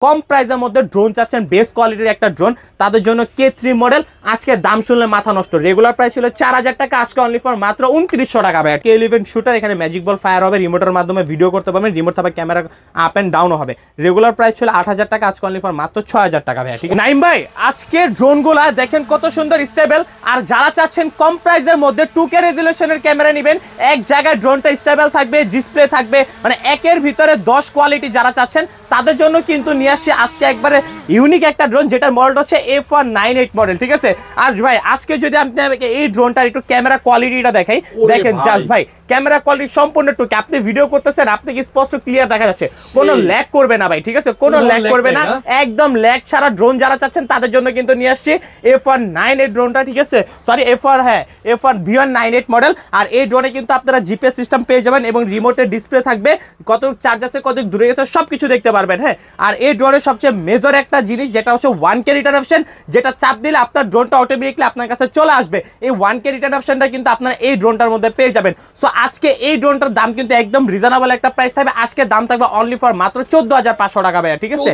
কম প্রাইসের মধ্যে ড্রোন চাচ্ছেন, বেস্ট কোয়ালিটির একটা ড্রোন, তাদের জন্য K3 মডেল। আজকে দাম শুনলে মাথা নষ্ট। রেগুলার প্রাইস ছিল 4000 টাকা, আজকে অনলি ফর মাত্র 2900 টাকা ভাই। K11 শুটার, এখানে ম্যাজিক বল ফায়ার হবে, রিমোটের মাধ্যমে ভিডিও করতে পারবেন, রিমোট থাকবে, ক্যামেরা আপ এন্ড ডাউন হবে। রেগুলার প্রাইস ছিল 8000 টাকা, আজকে অনলি ফর মাত্র 6000 টাকা ভাই। ঠিক আছে নাইম ভাই, আজকে ড্রোনগুলা দেখেন কত সুন্দর স্টেবল। আর যারা চাচ্ছেন কম প্রাইসের মধ্যে 2K রেজোলিউশনের ক্যামেরা নেবেন, এক জায়গায় ড্রোনটা স্টেবল থাকবে, ডিসপ্লে থাকবে, মানে একের ভিতরে 10 কোয়ালিটি যারা চাচ্ছেন তাদের জন্য কিন্তু নিয়ে আসছি আজকে একবারে ইউনিক একটা ড্রোন, যেটার মডেলটা হচ্ছে F198 মডেল। ঠিক আছে আর ভাই আজকে যদি আপনি এই ড্রোনটার একটু ক্যামেরা কোয়ালিটিটা দেখাই, দেখেন জাস্ট ভাই ক্যামেরা কোয়ালিটি সম্পূর্ণ টুকে। আপনি ভিডিও করতেছেন, আপনি কি স্পষ্ট ক্লিয়ার দেখা যাচ্ছে, কোনো ল্যাগ করবে না ভাই। ঠিক আছে কোনো ল্যাগ করবে না, একদম ল্যাগ ছাড়া ড্রোন যারা চাচ্ছেন তাদের জন্য কিন্তু নিয়ে আসছি F198 ড্রোনটা। ঠিক আছে সরি F1 V198 মডেল। আর এই ড্রোনে কিন্তু আপনারা জিপিএস সিস্টেম পেয়ে যাবেন এবং রিমোটের ডিসপ্লে থাকবে, কত চার্জ আছে, কত দূরে গেছে সবকিছু দেখতে পারবেন। হ্যাঁ আর এই ড্রোনের সবচেয়ে মেজর একটা জিনিস যেটা হচ্ছে 1K রিটার্ন অপশন, যেটা চাপ দিলে আপনার ড্রোনটা অটোমেটিকলি আপনার কাছে চলে আসবে। এই 1K রিটার্ন অপশনটা কিন্তু আপনারা এই ড্রোনটার মধ্যে পেয়ে যাবেন। সো আজকে এই ড্রোনটার দাম কিন্তু একদম রিজনেবল একটা প্রাইস থাকবে। আজকে দাম থাকবে অনলি ফর মাত্র 14500 টাকা ভাই। ঠিক আছে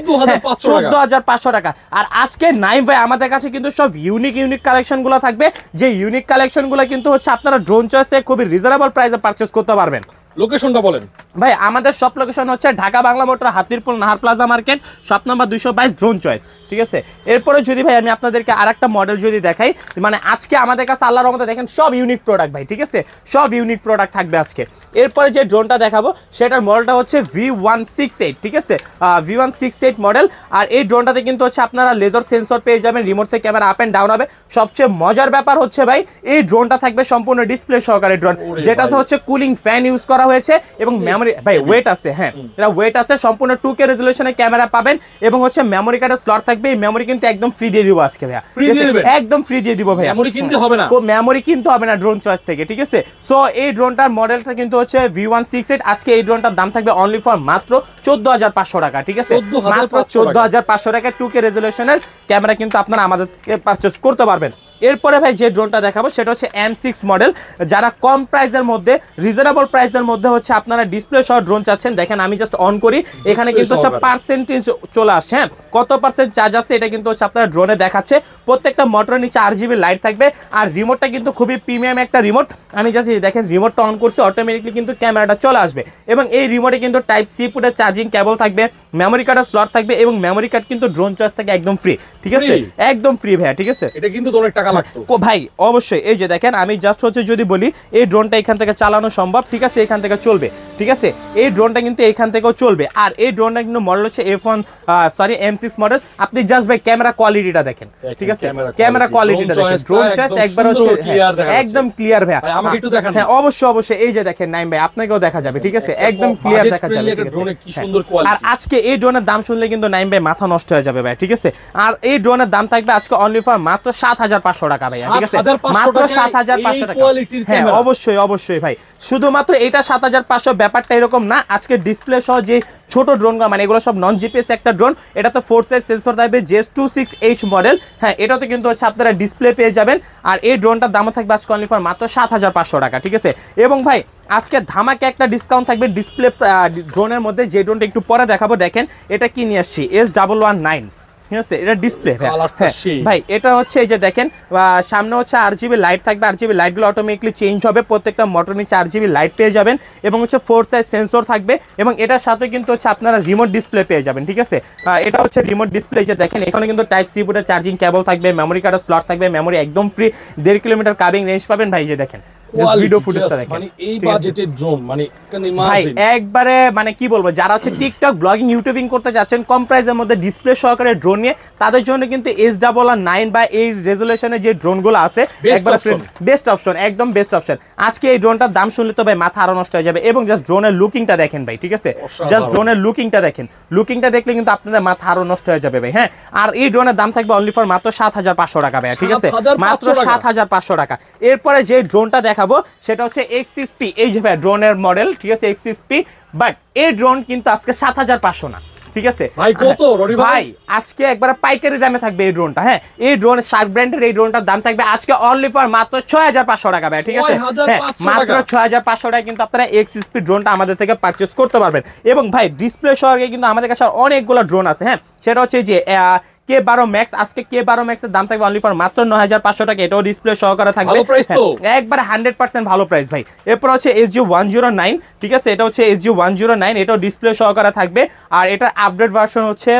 14500 টাকা। আর আজকে নাইম ভাই আমাদের কাছে কিন্তু সব ইউনিক কালেকশন গুলো থাকবে, যে ইউনিক কালেকশন গুলো কিন্তু হচ্ছে আপনারা ড্রোন চয়েস থেকে খুবই রিজনেবল প্রাইসে পারচেজ করতে পারবেন। লোকেশনটা বলেন ভাই। আমাদের সব লোকেশন হচ্ছে Dhaka Bangla Motor, Hatirpool Nahar Plaza market, shop number 222, Drone Choice. ঠিক আছে এরপরে যদি ভাই আমি আপনাদেরকে আরেকটা মডেল যদি দেখাই, মানে আজকে আমাদের কাছে আল্লাহর রহমতে দেখেন সব ইউনিক প্রোডাক্ট ভাই। ঠিক আছে সব ইউনিক প্রোডাক্ট থাকবে আজকে। এরপরে যে ড্রোনটা দেখাবো সেটার মডেলটা হচ্ছে V168। ঠিক আছে V168 মডেল। আর এই ড্রোনটাতে কিন্তু হচ্ছে আপনারা লেজার সেন্সর পেয়ে যাবেন, রিমোট থেকে ক্যামেরা আপ এন্ড ডাউন হবে। সবচেয়ে মজার ব্যাপার হচ্ছে ভাই এই ড্রোনটা থাকবে সম্পূর্ণ ডিসপ্লে সহকারে ড্রোন, যেটাতে হচ্ছে কুলিং ফ্যান ইউজ করা হয়েছে এবং মেমোরি ভাই ওয়েট আছে। হ্যাঁ এটা ওয়েট আছে, সম্পূর্ণ 2K রেজোলিউশনে ক্যামেরা পাবেন এবং হচ্ছে মেমোরি কার্ডের স্লট থাকবে। এই মেমোরি কিন্তু একদম ফ্রি দিয়ে দিব আজকে ভাইয়া, একদম ফ্রি দিয়ে দিব ভাইয়া। মেমোরি কিনতে হবে না, মেমোরি কিনতে হবে না ড্রোন চয়েস থেকে। ঠিক আছে সো এই ড্রোনটার মডেলটা কিন্তু হচ্ছে V168। আজকে এই ড্রোনটার দাম থাকবে অনলি ফর মাত্র 14500 টাকা। ঠিক আছে মাত্র 14500 টাকা 2K রেজোলিউশনের ক্যামেরা কিন্তু আপনারা আমাদের পারচেজ করতে পারবেন। এরপরে ভাই যে ড্রোনটা দেখাবো সেটা হচ্ছে M6 মডেল। যারা কম প্রাইসের মধ্যে রিজনেবল প্রাইসের মধ্যে হচ্ছে আপনারা ডিসপ্লে সহ ড্রোন চাচ্ছেন, দেখেন আমি জাস্ট অন করি, এখানে কিন্তু হচ্ছে পার্সেন্টেজ চলে আসছে। হ্যাঁ কত পার্সেন্ট চার্জ আছে এটা কিন্তু হচ্ছে আপনারা ড্রোনে দেখাচ্ছে। প্রত্যেকটা মোটরের নিচে RGB লাইট থাকবে। আর রিমোটটা কিন্তু খুবই প্রিমিয়াম একটা রিমোট। আমি জাস্ট দেখেন রিমোটটা অন করছি, অটোমেটিকলি কিন্তু ক্যামেরাটা চলে আসবে এবং এই রিমোটে কিন্তু Type-C পুটের চার্জিং কেবল থাকবে, মেমোরি কার্ডের স্লট থাকবে এবং মেমোরি কার্ড কিন্তু ড্রোন চয়েস থেকে একদম ফ্রি। ঠিক আছে একদম ফ্রি ভাইয়া। ঠিক আছে এটা কিন্তু অনেক টাকা লাগতো ভাই অবশ্যই। এই যে দেখেন আমি জাস্ট হচ্ছে যদি বলি এই ড্রোনটা এখান থেকে চালানো সম্ভব। ঠিক আছে এখান থেকে চলবে। ঠিক আছে এই ড্রোনটা কিন্তু এখান থেকেও চলবে। আর এই ড্রোনটা কিন্তু মডেল হচ্ছে M6 মডেল। আপনি জাস্ট ভাই ক্যামেরা কোয়ালিটিটা দেখেন। ঠিক আছে ক্যামেরা কোয়ালিটিটা দেখেন, ড্রোন চয়েস একবার হচ্ছে একদম ক্লিয়ার ভাই। আমাকে একটু দেখান। হ্যাঁ অবশ্যই এই যে দেখেন নাইম ভাই আপনাকেও দেখা যাবে। ঠিক আছে একদম ক্লিয়ার দেখা যাবে। কি সুন্দর কোয়ালিটি। আর আজকে এই ড্রোনের দাম শুনলে কিন্তু নাইম ভাই মাথা নষ্ট হয়ে যাবে ভাই। ঠিক আছে আর এই ড্রোনের দাম থাকবে আজকে অনলি ফর মাত্র 7500 টাকা ভাই। ঠিক আছে মাত্র 7500 টাকা। হ্যাঁ অবশ্যই ভাই। শুধুমাত্র এটা 7500 ব্যাপারটা এরকম না, আজকে ডিসপ্লে সহ যে ছোট ড্রোন মানে এগুলো সব নন জিপিএস একটা ড্রোন, এটা তো 4 সাইজ সেন্সর থাকবে, JS26H মডেল। হ্যাঁ এটাতে কিন্তু হচ্ছে আপনারা ডিসপ্লে পেয়ে যাবেন। আর এই ড্রোনটার দামও থাকবে আজকে অনলি ফর মাত্র 7500 টাকা। ঠিক আছে এবং ভাই আজকে ধামাকে একটা ডিসকাউন্ট থাকবে ডিসপ্লে ড্রোনের মধ্যে, যে ড্রোনটা একটু পরে দেখাবো। দেখেন এটা কি নিয়ে আসছি S119। ঠিক আছে এটা ডিসপ্লে ভাই। এটা হচ্ছে এই যে দেখেন সামনে হচ্ছে RGB লাইট থাকবে, RGB লাইটগুলো অটোমেটিকলি চেঞ্জ হবে, প্রত্যেকটা মোটর নিচে RGB লাইট পেয়ে যাবেন এবং হচ্ছে 4 সাইজ সেন্সর থাকবে এবং এটার সাথে কিন্তু হচ্ছে আপনারা রিমোট ডিসপ্লে পেয়ে যাবেন। ঠিক আছে এটা হচ্ছে রিমোট ডিসপ্লে। যে দেখেন এখানে কিন্তু Type-C পুটের চার্জিং কেবল থাকবে, মেমোরি কার্ডের স্লট থাকবে, মেমোরি একদম ফ্রি, 1.5 কিলোমিটার কাবিং রেঞ্জ পাবেন ভাই। যে দেখেন ভিডিও ফুটেজটা দেখেন, মানে এই বাজেটের ড্রোন মানে ভাই একবারে মানে কি বলবো, যারা হচ্ছে টিকটক ব্লগিং ইউটিউবিং করতে যাচ্ছেন কম প্রাইসের মধ্যে ডিসপ্লে সহকারে ড্রোন নিয়ে, তাদের জন্য কিন্তু S9 বা এই রেজোলিউশনের যে ড্রোনগুলো আছে একবারে বেস্ট অপশন, একদম বেস্ট অপশন। আজকে এই ড্রোনটার দাম শুনলে তো ভাই মাথা আরো নষ্ট হয়ে যাবে এবং জাস্ট ড্রোনের লুকিংটা দেখেন ভাই। ঠিক আছে জাস্ট ড্রোনের লুকিংটা দেখেন, লুকিংটা দেখলে কিন্তু আপনাদের মাথা আরো নষ্ট হয়ে যাবে ভাই। হ্যাঁ আর এই ড্রোনের দাম থাকবে অনলি ফর মাত্র 7500 টাকা ভাই। ঠিক আছে মাত্র 7500 টাকা। এরপরে যে ড্রোনটা দেখাবো সেটা হচ্ছে XSP, এই যে ভাই ড্রোনের মডেল। ঠিক আছে XSP, বাট এই ড্রোন কিন্তু আজকে 7500 না, ঠিক আছে ভাই কত রনি ভাই? আজকে একবার পাইকারি দামে থাকবে এই ড্রোনটা। হ্যাঁ, এই ড্রোন শার্ক ব্র্যান্ডের এই ড্রোনটার দাম থাকবে আজকে অনলি ফর মাত্র 6500 টাকা ভাই। ঠিক আছে, হ্যাঁ, মাত্র 6500 টাকা কিন্তু আপনারা এক্স স্পিড ড্রোনটা আমাদের থেকে পারচেজ করতে পারবেন। এবং ভাই ডিসপ্লে সহকারে কিন্তু আমাদের কাছে অনেকগুলো ড্রোন আছে। হ্যাঁ, সেটা হচ্ছে যে K12 Max, আজকে K12 Max এর দাম থাকবে অনলি ফর মাত্র 9500 টাকা। এটাও ডিসপ্লে সহকারে থাকবে, ভালো প্রাইস তো, একবারে 100% ভালো প্রাইস ভাই। এরপর হচ্ছে SG-109, ঠিক আছে, এটা হচ্ছে SG-109, এটাও ডিসপ্লে সহকারে থাকবে। আর এটার আপডেট ভার্সন হচ্ছে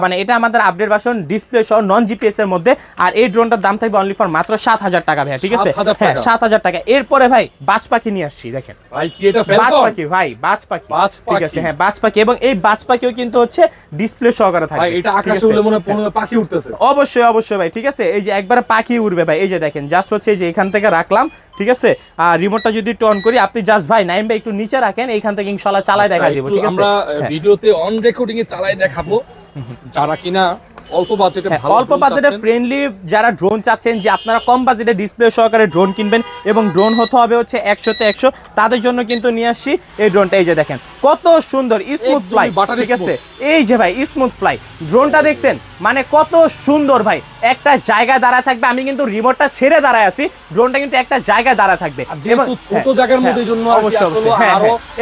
মানে এটা আমাদের আপডেট ভার্সন ডিসপ্লে সহ নন জিপিএস এর মধ্যে। আর এই ড্রোনটার দাম থাকবে অনলি ফর মাত্র 7000 টাকা ভাই। ঠিক আছে, হ্যাঁ 7000 টাকা। এরপরে ভাই বাজ পাখি নিয়ে আসছি, দেখেন ভাই কি এটা ফ্যালকন? বাজ পাখি ভাই, বাজ পাখি, ঠিক আছে, হ্যাঁ বাজ পাখি। এবং এই বাজ পাখিও কিন্তু হচ্ছে ডিসপ্লে সহকারে থাকবে ভাই। এটা আকাশে উড়লে মনে হয় পাখি উঠতেছে। অবশ্যই অবশ্যই ভাই, ঠিক আছে। এই যে একবারে পাখি উড়বে ভাই। এই যে দেখেন জাস্ট হচ্ছে এই যে এখান থেকে রাখলাম, ঠিক আছে, আর রিমোটটা যদি একটু অন করি, আপনি জাস্ট ভাই নাইম ভাই একটু নিচে রাখেন, এইখান থেকে ইনশাআল্লাহ চালায় দেখা দিব। ঠিক আছে, আমরা ভিডিওতে অন রেকর্ডিং এ চালাই দেখাবো, যারা কিনা অল্প বাজেটে ভালো অল্প বাজেটে ফ্রেন্ডলি যারা ড্রোন চাচ্ছেন, যে আপনারা কম বাজেটে ডিসপ্লে সহকারে ড্রোন কিনবেন এবং ড্রোন হতে হবে হচ্ছে 100তে 100, তাদের জন্য কিন্তু নিয়ে আসছি এই ড্রোনটা। এই যে দেখেন কত সুন্দর স্মুথ ফ্লাই, ঠিক আছে, এই যে ভাই স্মুথ ফ্লাই ড্রোনটা দেখছেন, মানে কত সুন্দর ভাই। একটা জায়গায় দাঁড়ায় থাকবে, আমি কিন্তু রিমোটটা ছেড়ে দাঁড়ায় আছি, ড্রোনটা কিন্তু একটা জায়গায় দাঁড়ায় থাকবে এবং ছোট জায়গার মধ্যে জন্য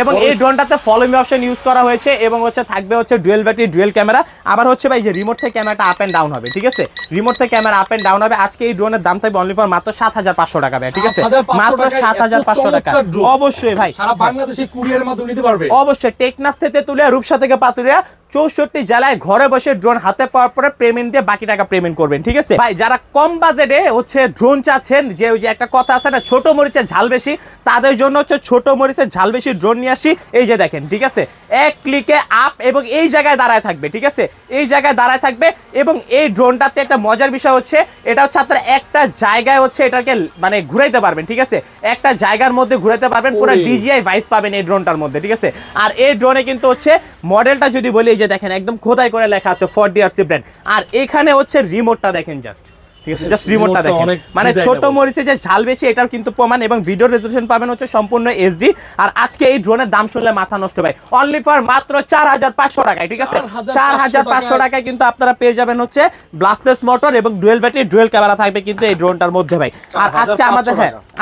এবং এই ড্রোনটাতে ফলো মি অপশন ইউজ করা হয়েছে এবং হচ্ছে থাকবে হচ্ছে ডুয়েল ব্যাটারি ডুয়েল ক্যামেরা। আবার হচ্ছে ভাই যে রিমোট থেকে ক্যামেরাটা আপ এন্ড ডাউন হবে, ঠিক আছে, রিমোট থেকে ক্যামেরা আপ এন্ড ডাউন হবে। আজকে এই ড্রোনের দাম থাকবে অনলি ফর মাত্র 7500 টাকা ভাই। ঠিক আছে, মাত্র 7500 টাকা। অবশ্যই ভাই, সারা বাংলাদেশে কুরিয়ারের মাধ্যমে নিতে পারবে। অবশ্যই টেকনাফ থেকে তুলিয়া, রূপসা থেকে পাতুরিয়া, 64 জেলায় ঘরে বসে ড্রোন হাতে পাওয়ার পরে পেমেন্ট দিয়ে বাকি টাকা পেমেন্ট করবেন। ঠিক আছে ভাই, যারা কম বাজেটে হচ্ছে ড্রোন চাচ্ছেন, যে ওই যে একটা কথা আছে না, ছোট মরিচের ঝাল বেশি, তাদের জন্য হচ্ছে ছোট মরিচের ঝাল বেশি ড্রোন নিয়ে আসি। এই যে দেখেন, ঠিক আছে, এক ক্লিকে আপ এবং এই জায়গায় দাঁড়ায় থাকবে, ঠিক আছে, এই জায়গায় দাঁড়ায় থাকবে। এবং এই ড্রোনটাতে একটা মজার বিষয় হচ্ছে, এটা হচ্ছে আপনারা একটা জায়গায় হচ্ছে এটাকে মানে ঘুরাইতে পারবেন। ঠিক আছে, একটা জায়গার মধ্যে ঘুরাইতে পারবেন, পুরো DJI ভাইস পাবেন এই ড্রোনটার মধ্যে। ঠিক আছে, আর এই ড্রোনে কিন্তু হচ্ছে মডেলটা যদি বলি, এই যে দেখেন একদম খোদাই করে লেখা আছে ফর DRC ব্র্যান্ড। আর এখানে হচ্ছে রিমোটটা দেখেন জাস্ট, ঠিক আছে, জাস্ট রিমোটটা দেখেন, মানে ছোট মরিচে যে ঝাল বেশি এটার কিন্তু প্রমাণ। এবং ভিডিও রেজোলিউশন পাবেন হচ্ছে সম্পূর্ণ HD। আর আজকে এই ড্রোনের দাম শুনলে মাথা নষ্ট ভাই, অনলি ফর মাত্র 4500 টাকায়। ঠিক আছে, 4500 টাকায় কিন্তু আপনারা পেয়ে যাবেন হচ্ছে ব্লাস্টলেস মোটর এবং ডুয়েল ব্যাটারি ডুয়েল ক্যামেরা থাকবে কিন্তু এই ড্রোনটার মধ্যে ভাই। আর আজকে আমাদের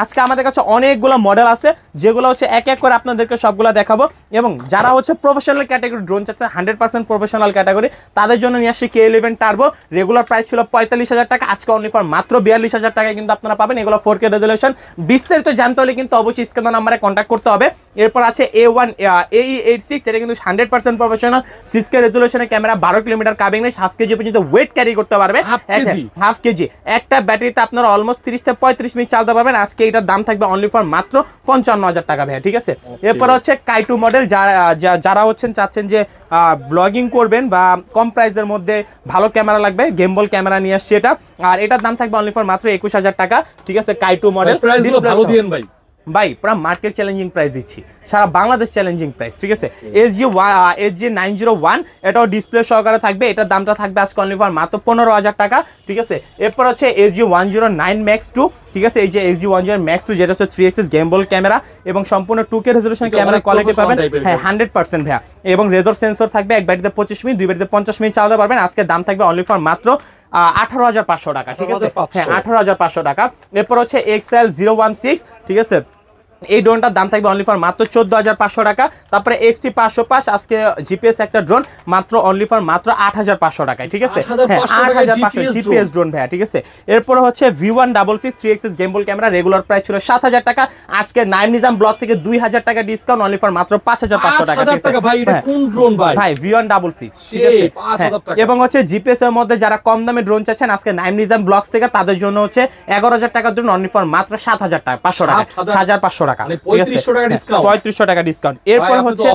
আজকে আমাদের কাছে অনেকগুলো মডেল আছে, যেগুলো হচ্ছে এক এক করে আপনাদেরকে সবগুলো দেখাবো। এবং যারা হচ্ছে প্রফেশনাল ক্যাটাগরি ড্রোন চাচ্ছে, 100% প্রফেশনাল ক্যাটাগরি, তাদের জন্য নিয়ে আসি K11 টার্বো। রেগুলার প্রাইস ছিল 45000 টাকা, আজকে অনলি ফর মাত্র 42000 টাকায় কিন্তু আপনারা পাবেন। এগুলো 4K রেজোলিউশন। বিস্তারিত জানতে হলে কিন্তু অবশ্যই স্ক্রিনের নাম্বারে কন্ট্যাক্ট করতে হবে। এরপর আছে AE86, এটা কিন্তু 100% প্রফেশনাল 6K রেজোলিউশনের camera, 12 kilometre covering range, half KG পর্যন্ত ওয়েট ক্যারি করতে পারবে, হাফ কেজি। একটা ব্যাটারিতে আপনারা অলমোস্ট 30 থেকে 35 মিনিট চালাতে পারবেন। আজকে এটার দাম থাকবে অনলি ফর মাত্র 55000 টাকা ভাই। ঠিক আছে, এরপর হচ্ছে কাইটু মডেল, যারা হচ্ছেন চাচ্ছেন যে ব্লগিং করবেন বা কম প্রাইসের মধ্যে ভালো ক্যামেরা লাগবে, গেমবল ক্যামেরা নিয়ে আসছে এটা। আর এটার দাম থাকবে অনলি ফর মাত্র 21000 টাকা। ঠিক আছে, কাইটু মডেল। ভালো দিয়েন ভাই, ভাই পুরো মার্কেট চ্যালেঞ্জিং প্রাইস দিচ্ছি, সারা বাংলাদেশ চ্যালেঞ্জিং প্রাইস। ঠিক আছে, SG-901, এটাও ডিসপ্লে সহকারে থাকবে। এটার দামটা থাকবে আজকে অনলি ফর মাত্র 15000 টাকা। ঠিক আছে, এরপর হচ্ছে SG-109 Max 2। ঠিক আছে, এই যে SG-109 Max 2, যেটা হচ্ছে 3 axis গেমবল ক্যামেরা এবং সম্পূর্ণ 2K রেজোলিউশন ক্যামেরা কোয়ালিটি পাবেন। হ্যাঁ 100% ভাইয়া। এবং রেজর সেন্সর থাকবে, এক ব্যাটারিতে 25 মিনিট, দুই ব্যাটারিতে 50 মিনিট চালাতে পারবেন। আজকে দাম থাকবে অনলি ফর মাত্র 18500 টাকা। ঠিক আছে, হ্যাঁ 18500 টাকা। এরপর হচ্ছে XL016, ঠিক আছে, এই ড্রোনটার দাম থাকবে অনলি ফর মাত্র 14500 টাকা। তারপরে XT505, আজকে জিপিএস একটা ড্রোন, মাত্র অনলি ফর মাত্র 8500 টাকায়। ঠিক আছে, হ্যাঁ 8500 জিপিএস ড্রোন ভাইয়া। ঠিক আছে, এরপর হচ্ছে V166 3 axis gimbal camera, regular price ছিল 7000 টাকা, আজকে নাইম নিজাম ব্লগ থেকে 2000 টাকা ডিসকাউন্ট, অনলি ফর মাত্র 5500 টাকা। ঠিক আছে ভাই, এটা কোন ড্রোন ভাই? ভাই V166। ঠিক আছে, এবং হচ্ছে জিপিএস এর মধ্যে যারা কম দামে ড্রোন চাচ্ছেন, আজকে নাইম নিজাম ব্লগস থেকে তাদের জন্য হচ্ছে 11000 টাকা ড্রোন, অনলি ফর মাত্র 7500 টাকা, 7500 টাকা, 3500 টাকা ডিসকাউন্ট। এরপর হচ্ছে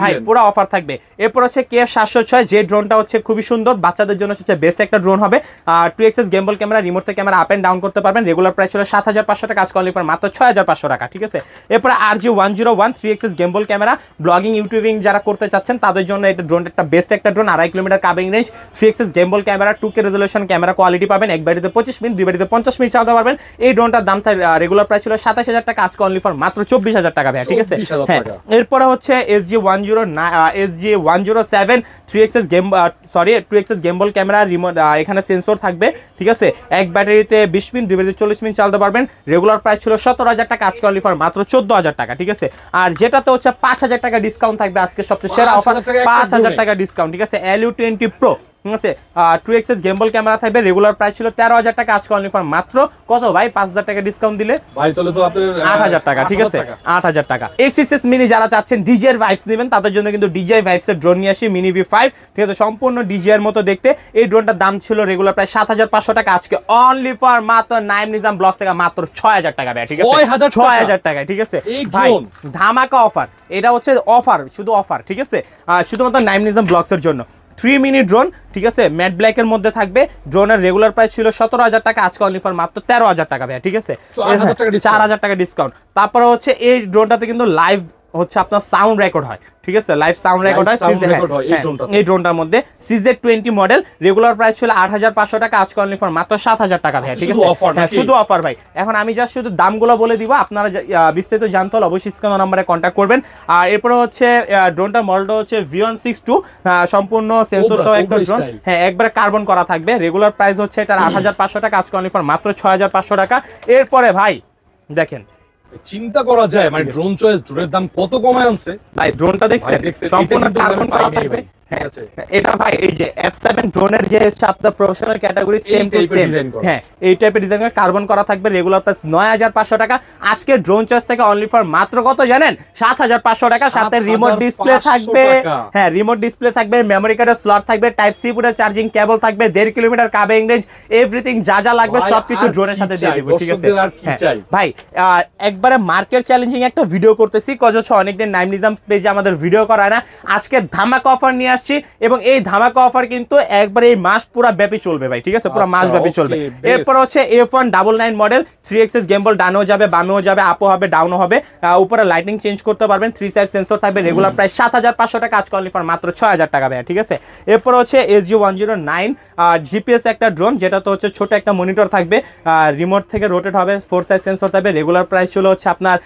ভাই পুরো অফার থাকবে। এরপর হচ্ছে KF706, যে ড্রোনটা হচ্ছে খুবই সুন্দর, বাচ্চাদের জন্য সবচেয়ে বেস্ট একটা ড্রোন হবে। 2 axis গেমবল ক্যামেরা, রিমোট থেকে ক্যামেরা আপ এন্ড ডাউন করতে পারবেন। রেগুলার প্রাইস ছিল 7500 টাকা, আজকে অনলি ফর মাত্র 6500 টাকা। ঠিক আছে, এরপর RG-101 3 axis gimbal camera, blogging YouTubing যারা করতে চাচ্ছেন তাদের জন্য এটা ড্রোন একটা বেস্ট একটা drone, 2.5 kilometre covering range, 3 axis gimbal camera, 2K resolution camera quality পাবেন। এক ব্যাটারিতে 25 মিনিট, দুই ব্যাটারিতে 50 মিনিট চালাতে পারবেন। এই ড্রোনটার দাম রেগুলার প্রাইস ছিল 27000 টাকা, আজকে অনলি ফর মাত্র 24,000 টাকা ভাইয়া, ঠিক আছে। হ্যাঁ, এরপরে হচ্ছে SG107 3XS game, sorry 2XS গেমবল camera, remote, এখানে সেন্সর থাকবে, ঠিক আছে। এক ব্যাটারিতে 20 মিনিট 2 ব্যাটারি 40 মিনিট চালাতে পারবেন। রেগুলার প্রাইস ছিল 17,000 টাকা, আজকে অনলি ফর মাত্র 14,000 টাকা, ঠিক আছে। আর যেটাতে হচ্ছে 5,000 টাকা ডিসকাউন্ট থাকবে, আজকে সবচেয়ে সেরা অফার 5,000 টাকা ডিসকাউন্ট, ঠিক আছে। LU20 Pro, ঠিক আছে, 2XS গেমবল ক্যামেরা থাকবে। রেগুলার প্রাইস ছিল 13,000 টাকা, আজকে অনলি ফর মাত্র কত ভাই 5,000 টাকা ডিসকাউন্ট দিলে ভাই তাহলে তো আপনাদের 8,000 টাকা, ঠিক আছে। 8,000 টাকা। XSS মিনি যারা চাচ্ছেন ডিজের ভাইবস নেবেন, তাদের জন্য কিন্তু ডিজে ভাইবস এর ড্রোন নিয়ে আসি, মিনি V5, ঠিক আছে, সম্পূর্ণ ডিজে এর মতো দেখতে। এই ড্রোনটার দাম ছিল রেগুলার প্রায় 7,500 টাকা, আজকে অনলি ফর মাত্র নাইম নিজাম ব্লগস থেকে মাত্র 6,000 টাকা ভাই, ঠিক আছে। 6,000 টাকা, ঠিক আছে ভাই, ধামাকা অফার। এটা হচ্ছে অফার, শুধু অফার, ঠিক আছে, শুধুমাত্র নাইম নিজাম ব্লগস এর জন্য। 3 মিনিট ড্রোন, ঠিক আছে, ম্যাট ব্ল্যাক এর মধ্যে থাকবে। ড্রোনের রেগুলার প্রাইস ছিল 17,000 টাকা, আজকে অনলি ফর মাত্র 13,000 টাকা ভাই, ঠিক আছে। 4,000 টাকা ডিসকাউন্ট। তারপরে হচ্ছে এই ড্রোনটাতে কিন্তু লাইভ হচ্ছে আপনার সাউন্ড রেকর্ড হয়, ঠিক আছে, লাইভ সাউন্ড রেকর্ড হয় এই ড্রোনটার মধ্যে। CZ20 মডেল, রেগুলার প্রাইস ছিল 8,500 টাকা, আজকে অনলি ফর মাত্র 7,000 টাকা ভাই, ঠিক আছে। শুধু অফার ভাই। এখন আমি জাস্ট শুধু দামগুলো বলে দিব, আপনারা বিস্তারিত জানতে হলে অবশ্যই স্ক্রিন নম্বরে কন্ট্যাক্ট করবেন। আর এরপরে হচ্ছে ড্রোনটার মডেলটা হচ্ছে V162, সম্পূর্ণ সেন্সর সহ একটা ড্রোন, হ্যাঁ, একবারে কার্বন করা থাকবে। রেগুলার প্রাইস হচ্ছে এটার 8,500 টাকা, আজকে অনলি ফর মাত্র 6,500 টাকা। এরপরে ভাই দেখেন, চিন্তা করা যায় মানে ড্রোন চয়েস, ড্রোনের দাম কত কমায় আনছে ভাই। ড্রোনটা দেখছেন সম্পূর্ণ কার্বন করা থাকবে। এটা ভাই এই যে F7 ড্রোনের যে হচ্ছে আপনার professional category, same to same, হ্যাঁ, এই টাইপের ডিজাইন করে কার্বন করা থাকবে। রেগুলার প্রাইস 9,500 টাকা, আজকে ড্রোন চয়েস থেকে অনলি ফর মাত্র কত জানেন 7,500 টাকা। সাথে রিমোট ডিসপ্লে থাকবে, হ্যাঁ, রিমোট ডিসপ্লে থাকবে, মেমোরি কার্ডের স্লট থাকবে, টাইপ সি পুটের চার্জিং কেবল থাকবে, 1.5 কিলোমিটার কাবেং রেঞ্জ, এভরিথিং যা যা লাগবে সবকিছু ড্রোনের সাথে দিয়ে দিব, ঠিক আছে ভাই। একবারে মার্কেট চ্যালেঞ্জিং একটা ভিডিও করতেছি, কজ হচ্ছে অনেকদিন নাইম নিজাম পেজে আমাদের ভিডিও করায় না। আজকে ধামাকা অফার নিয়ে আসছি, এবং এই ধামাকা অফার কিন্তু একবারে এই মাস পুরো ব্যাপী চলবে ভাই, ঠিক আছে, পুরো মাস ব্যাপী চলবে। এরপর হচ্ছে F199 মডেল, 3XS গেমবল, ডানেও যাবে বামেও যাবে, আপও হবে ডাউনও হবে, উপরে লাইটিং চেঞ্জ করতে পারবেন, 3 সাইড সেন্সর থাকবে। রেগুলার প্রাইস 7,500 টাকা, আজকে অনলি ফর মাত্র 6,000 টাকা ভাই, ঠিক আছে। এরপর হচ্ছে SG109 GPS একটা ড্রোন, যেটা তো হচ্ছে ছোট একটা মনিটর থাকবে, রিমোট থেকে রোটেট হবে, 4 সাইড সেন্সর থাকবে। রেগুলার প্রাইস ছিল হচ্ছে আপনার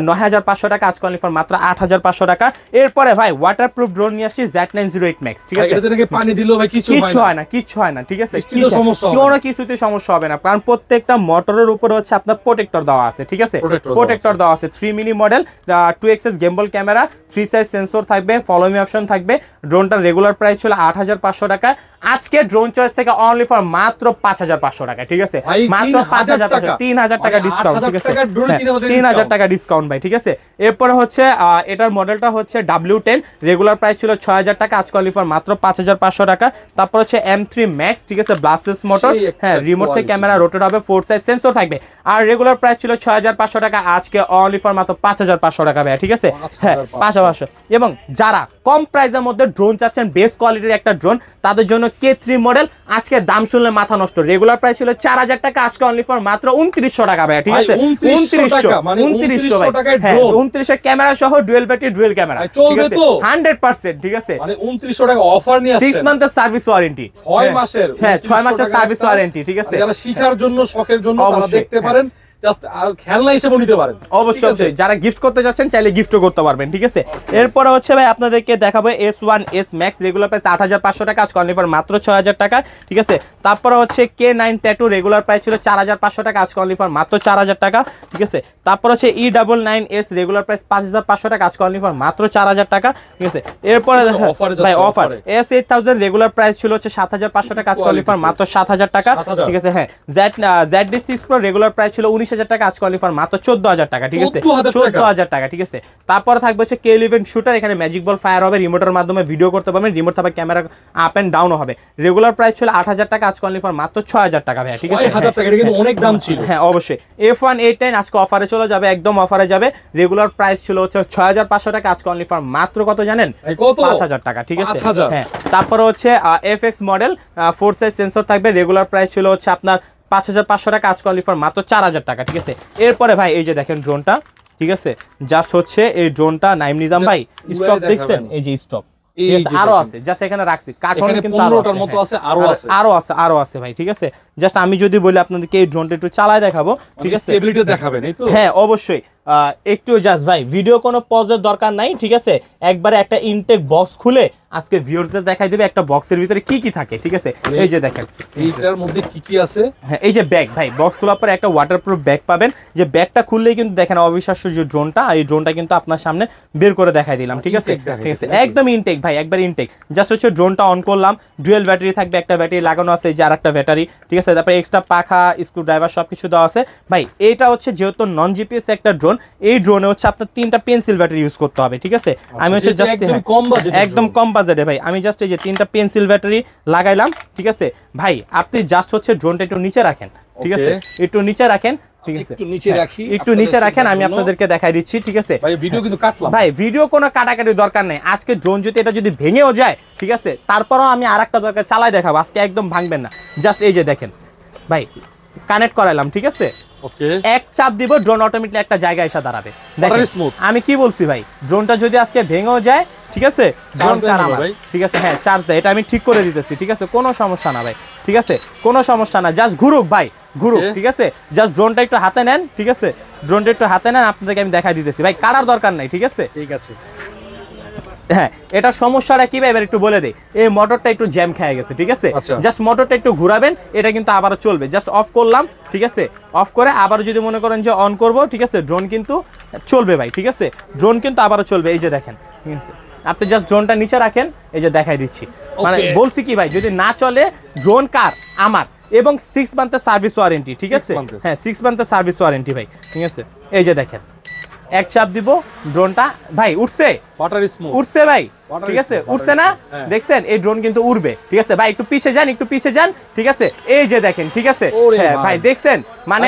9,500 টাকা, আজকে অনলি ফর মাত্র 8,500 টাকা। এরপরে ভাই ওয়াটারপ্রুফ ড্রোন নিয়ে আসছি, Z908 Max, ঠিক আছে। এটাতে নাকি পানি দিলেও ভাই কিছু হয় না, কিছু হয় না, ঠিক আছে, কোনো কিছুতে সমস্যা হবে না, কারণ প্রত্যেকটা মোটরের উপর হচ্ছে আপনার প্রোটেক্টর দেওয়া আছে, ঠিক আছে, প্রোটেক্টর দেওয়া আছে। 3 mini model, 2XS গেমবল camera, 3 side sensor থাকবে, ফলো মি অপশন থাকবে। ড্রোনটার রেগুলার প্রাইস ছিল 8,500 টাকা, আজকে ড্রোন চয়েস থেকে অনলি ফর মাত্র 5,500 টাকা, ঠিক আছে, মাত্র 5,500, 3,000 টাকা ডিসকাউন্ট, ঠিক আছে, 3,000 টাকা ডিসকাউন্ট ভাই, ঠিক আছে। এরপরে হচ্ছে এটার মডেলটা হচ্ছে W10, রেগুলার প্রাইস ছিল 6,000 টাকা, আজকে অনলি ফর মাত্র 5,500 টাকা। তারপর হচ্ছে M3 Max, ঠিক আছে, ব্লাস্টলেস মোটর, হ্যাঁ, রিমোট থেকে ক্যামেরা রোটেট হবে, 4 সাইড সেন্সর থাকবে। আর রেগুলার প্রাইস ছিল 6,500 টাকা, আজকে অনলি ফর মাত্র 5,500 টাকা ভাই, ঠিক আছে, হ্যাঁ, 5,500। এবং যারা কম প্রাইসের মধ্যে ড্রোন চাচ্ছেন, বেস্ট কোয়ালিটির একটা ড্রোন, তাদের জন্য K3 মডেল, আজকে দাম শুনলে মাথা নষ্ট। রেগুলার প্রাইস ছিল 4,000 টাকা, আজকে অনলি ফর মাত্র 2,900 টাকা ভাই, ঠিক আছে, 2,900 ভাই, 2,900 ক্যামেরা সহ ডুয়েল ব্যাটারি, ডুয়েল ক্যামেরা, ঠিক আছে, 100%, ঠিক আছে, মানে 2,900 টাকা অফার নিয়ে আসছে, 6 মান্থের সার্ভিস ওয়ারেন্টি, 6 মাসের, হ্যাঁ, 6 মাসের সার্ভিস ওয়ারেন্টি, ঠিক আছে। যারা শিখার জন্য, শখের জন্য তারা দেখতে পারেন, জাস্ট খেলনা হিসেবে নিতে পারেন, অবশ্যই। যারা গিফট করতে যাচ্ছেন চাইলে গিফটও করতে পারবেন, ঠিক আছে। এরপরে হচ্ছে ভাই আপনাদেরকে দেখাবো S1S Max, রেগুলার প্রাইস 8,500 টাকা, আজকে অনলি ফর মাত্র 6,000 টাকা, ঠিক আছে। তারপরে হচ্ছে K9 Tattoo, রেগুলার প্রাইস ছিল 4,500 টাকা, আজকে অনলি ফর মাত্র 4,000 টাকা, ঠিক আছে। তারপর হচ্ছে E99S, রেগুলার প্রাইস 5,500 টাকা, আজকে অনলি ফর মাত্র 4,000 টাকা, ঠিক আছে। এরপরে ভাই অফার S8000, রেগুলার প্রাইস ছিল হচ্ছে 7,500 টাকা, আজকে অনলি ফর মাত্র 7,000 টাকা, ঠিক আছে। হ্যাঁ, ZD6 Pro, রেগুলার প্রাইস ছিল 19,000 টাকা, আজকে অনলি ফর মাত্র 14,000 টাকা, ঠিক আছে, 14,000 টাকা, ঠিক আছে। তারপরে থাকবে হচ্ছে K11 শুটার, এখানে ম্যাজিক বল ফায়ার হবে, রিমোটের মাধ্যমে ভিডিও করতে পারবেন, রিমোট থাকবে, ক্যামেরা আপ এন্ড ডাউন হবে। রেগুলার প্রাইস ছিল 8,000 টাকা, আজকে অনলি ফর মাত্র 6,000 টাকা ভাই, ঠিক আছে, 6,000 টাকা, এটা কিন্তু অনেক দাম ছিল, হ্যাঁ, অবশ্যই। F189 আজকে অফারে চলে যাবে, একদম অফারে যাবে। রেগুলার প্রাইস ছিল হচ্ছে 6,500 টাকা, আজকে অনলি ফর মাত্র কত জানেন 5,000 টাকা, ঠিক আছে, হ্যাঁ। তারপরে হচ্ছে FX মডেল, 4 সাইজ সেন্সর থাকবে, রেগুলার প্রাইস ছিল হচ্ছে আপনার 5,500 টাকা, আজকে অনলি ফর মাত্র 4,000 টাকা, ঠিক আছে। এরপরে ভাই এই যে দেখেন ড্রোনটা, ঠিক আছে, জাস্ট হচ্ছে এই ড্রোনটা নাইম নিজাম ভাই স্টক দেখছেন, এই যে স্টক আরো আছে, জাস্ট এখানে রাখছি, কার্টুনে কিন্তু 15টার মতো আছে, আরো আছে ভাই, ঠিক আছে। জাস্ট আমি যদি বলি আপনাদেরকে এই ড্রোনটা একটু চালায় দেখাবো, ঠিক আছে, স্টেবিলিটি দেখাবেন, এই তো, হ্যাঁ, অবশ্যই। একটু জাস্ট ভাই ভিডিও কোনো পজের দরকার নাই, ঠিক আছে, একবারে একটা ইনটেক বক্স খুলে আজকে ভিউয়ার্সদের দেখাই দেবে একটা বক্সের ভিতরে কি কি থাকে, ঠিক আছে। এই যে দেখেন এইটার মধ্যে কি কি আছে। হ্যাঁ, এই যে ব্যাগ ভাই, বক্স খোলার পরে একটা ওয়াটারপ্রুফ ব্যাগ পাবেন, যে ব্যাগটা খুললেই কিন্তু দেখেন অবিশ্বাস্য যে ড্রোনটা, এই ড্রোনটা কিন্তু আপনার সামনে বের করে দেখাই দিলাম, ঠিক আছে, ঠিক আছে, একদম ইনটেক ভাই, একবার ইনটেক। জাস্ট হচ্ছে ড্রোনটা অন করলাম, ডুয়েল ব্যাটারি থাকবে, একটা ব্যাটারি লাগানো আছে, এই যে আর একটা ব্যাটারি, ঠিক আছে, তারপরে এক্সট্রা পাখা, স্ক্রু ড্রাইভার সবকিছু দেওয়া আছে ভাই। এইটা হচ্ছে যেহেতু নন জিপিএস একটা ড্রোন, এই ড্রোনে হচ্ছে আপনার 3টা পেন্সিল ব্যাটারি ইউজ করতে হবে, ঠিক আছে। আমি হচ্ছে জাস্ট একদম কম বাজেটে ভাই, আমি জাস্ট এই যে 3টা পেন্সিল ব্যাটারি লাগাইলাম, ঠিক আছে ভাই। আপনি জাস্ট হচ্ছে ড্রোনটা একটু নিচে রাখেন, ঠিক আছে, একটু নিচে রাখেন, ঠিক আছে, একটু নিচে রাখি, একটু নিচে রাখেন, আমি আপনাদেরকে দেখাই দিচ্ছি, ঠিক আছে ভাই। ভিডিও কিন্তু কাটলাম ভাই, ভিডিও কোনো কাটাকাটি দরকার নেই। আজকে ড্রোন যদি এটা যদি ভেঙেও যায়, ঠিক আছে, তারপরও আমি আরেকটা দরকার চালাই দেখাবো, আজকে একদম ভাঙবেন না। জাস্ট এই যে দেখেন ভাই, কানেক্ট করাইলাম, ঠিক আছে, ওকে, এক চাপ দিব, ড্রোন অটোমেটিকলি একটা জায়গায় এসে দাঁড়াবে। দেখেন আমি কি বলছি ভাই, ড্রোনটা যদি আজকে ভেঙেও যায়, ঠিক আছে, ড্রোন কার আমার, ঠিক আছে, হ্যাঁ চার্জ দেয়, এটা আমি ঠিক করে দিতেছি, ঠিক আছে, কোনো সমস্যা না ভাই, ঠিক আছে, কোনো সমস্যা না, জাস্ট ঘুরুক ভাই, ঘুরুক, ঠিক আছে, জাস্ট ড্রোনটা একটু হাতে নেন, ঠিক আছে, ড্রোনটা একটু হাতে নেন, আপনাদেরকে আমি দেখাই দিতেছি ভাই, কাটার দরকার নাই, ঠিক আছে, ঠিক আছে। হ্যাঁ, এটা সমস্যাটা কি ভাই এবার একটু বলে দেই। এই মোটরটা একটু জ্যাম খেয়ে গেছে, ঠিক আছে, জাস্ট মোটরটা একটু ঘোরাবেন, এটা কিন্তু আবারও চলবে। জাস্ট অফ করলাম, ঠিক আছে, অফ করে আবার যদি মনে করেন যে অন করব, ঠিক আছে, ড্রোন কিন্তু চলবে ভাই, ঠিক আছে, ড্রোন কিন্তু আবারও চলবে। এই যে দেখেন, ঠিক আছে, আপনি জাস্ট ড্রোনটা নিচে রাখেন, এই যে দেখাই দিচ্ছি, মানে বলছি কি ভাই, যদি না চলে ড্রোন কার আমার, এবং 6 মান্থের সার্ভিস ওয়ারেন্টি, ঠিক আছে, হ্যাঁ 6 মান্থের সার্ভিস ওয়ারেন্টি ভাই, ঠিক আছে। এই যে দেখেন এক চাপ দিব, ড্রোনটা ভাই উঠছে, উঠছে ভাই, ঠিক আছে, উঠছে না, দেখছেন এই ড্রোন কিন্তু উড়বে, ঠিক আছে ভাই, একটু পিছে যান, একটু পিছে যান, ঠিক আছে, এই যে দেখেন, ঠিক আছে, হ্যাঁ ভাই দেখছেন, মানে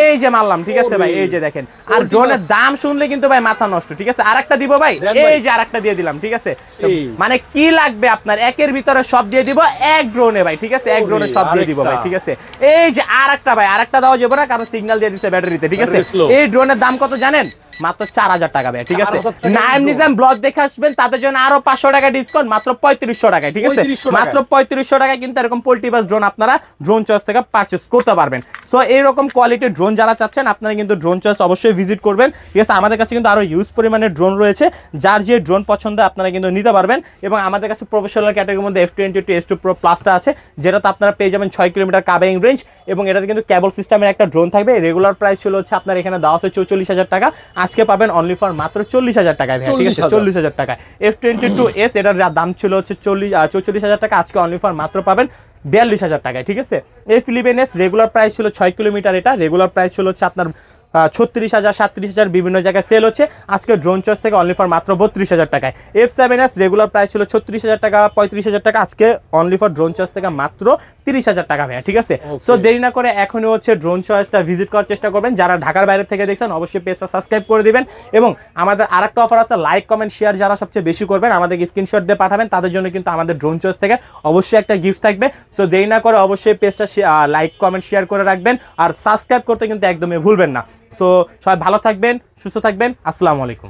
এই যে মারলাম, ঠিক আছে ভাই, এই যে দেখেন। আর ড্রোনের দাম শুনলে কিন্তু ভাই মাথা নষ্ট, ঠিক আছে, আরেকটা দিব ভাই, এই যে আরেকটা দিয়ে দিলাম, ঠিক আছে, মানে কি লাগবে আপনার, একের ভিতরে সব দিয়ে দিব এক ড্রোনে ভাই, ঠিক আছে, এক ড্রোনে সব দিয়ে দিব ভাই, ঠিক আছে। এই যে আরেকটা ভাই, আরেকটা দেওয়া যাবে না, কারণ সিগন্যাল দিয়ে দিচ্ছে ব্যাটারিতে, ঠিক আছে। এই ড্রোনের দাম কত জানেন, মাত্র 4000 টাকা ভাই, ঠিক আছে। নাইম নিজাম ব্লগ দেখে আসবেন, তাদের জন্য আরো 500 টাকা ডিসকাউন্ট, মাত্র 3500 টাকায়, ঠিক আছে, মাত্র 3500 টাকায় কিন্তু এরকম পোল্ট্রিবাস ড্রোন আপনারা ড্রোন চয়েস থেকে পারচেজ করতে পারবেন। সো এইরকম কোয়ালিটির ড্রোন যারা চাচ্ছেন, আপনারা কিন্তু ড্রোন চয়েস অবশ্যই ভিজিট করবেন, ঠিক আছে। আমাদের কাছে কিন্তু আরো হিউজ পরিমাণে ড্রোন রয়েছে, যার যে ড্রোন পছন্দ আপনারা কিন্তু নিতে পারবেন। এবং আমাদের কাছে প্রফেশনাল ক্যাটাগরির মধ্যে F22 S2 Pro প্লাসটা আছে, যেটাতে আপনারা পেয়ে যাবেন 6 কিলোমিটার কাভারিং রেঞ্জ, এবং এটাতে কিন্তু কেবল সিস্টেমের একটা ড্রোন থাকবে। রেগুলার প্রাইস ছিল হচ্ছে আপনার এখানে দেওয়া আছে 44000 টাকা, আজকে পাবেন অনলি ফর মাত্র 40000 টাকায়, ঠিক আছে, 40000 টাকায়। F22S এটার দাম ছিল হচ্ছে 44000 টাকা, আজকে অনলি ফর মাত্র পাবেন 42000 টাকায়, ঠিক আছে। F11S রেগুলার প্রাইস ছিল 6 কিলোমিটার, এটা রেগুলার প্রাইস ছিল হচ্ছে আপনার 36000 37000 বিভিন্ন জায়গায় সেল হচ্ছে, আজকে ড্রোন চয়েস থেকে অনলি ফর মাত্র 32000 টাকায়। F7S রেগুলার প্রাইস ছিল 36000 টাকা 35000 টাকা, আজকে অনলি ফর ড্রোন চয়েস থেকে মাত্র 30000 টাকা ভাইয়া, ঠিক আছে। সো দেরি না করে এখনই হচ্ছে ড্রোন চয়েসটা ভিজিট করার চেষ্টা করবেন। যারা ঢাকার বাইরে থেকে দেখছেন অবশ্যই পেজটা সাবস্ক্রাইব করে দিবেন, এবং আমাদের আরেকটা অফার আছে, লাইক কমেন্ট শেয়ার যারা সবচেয়ে বেশি করবেন, আমাদেরকে স্ক্রিনশট দিয়ে পাঠাবেন, তাদের জন্য কিন্তু আমাদের ড্রোন চয়েস থেকে অবশ্যই একটা গিফট থাকবে। সো দেরি না করে অবশ্যই পেজটা লাইক কমেন্ট শেয়ার করে রাখবেন, আর সাবস্ক্রাইব করতে কিন্তু একদমই ভুলবেন না। সো সবাই ভালো থাকবেন, সুস্থ থাকবেন, আসসালামু আলাইকুম।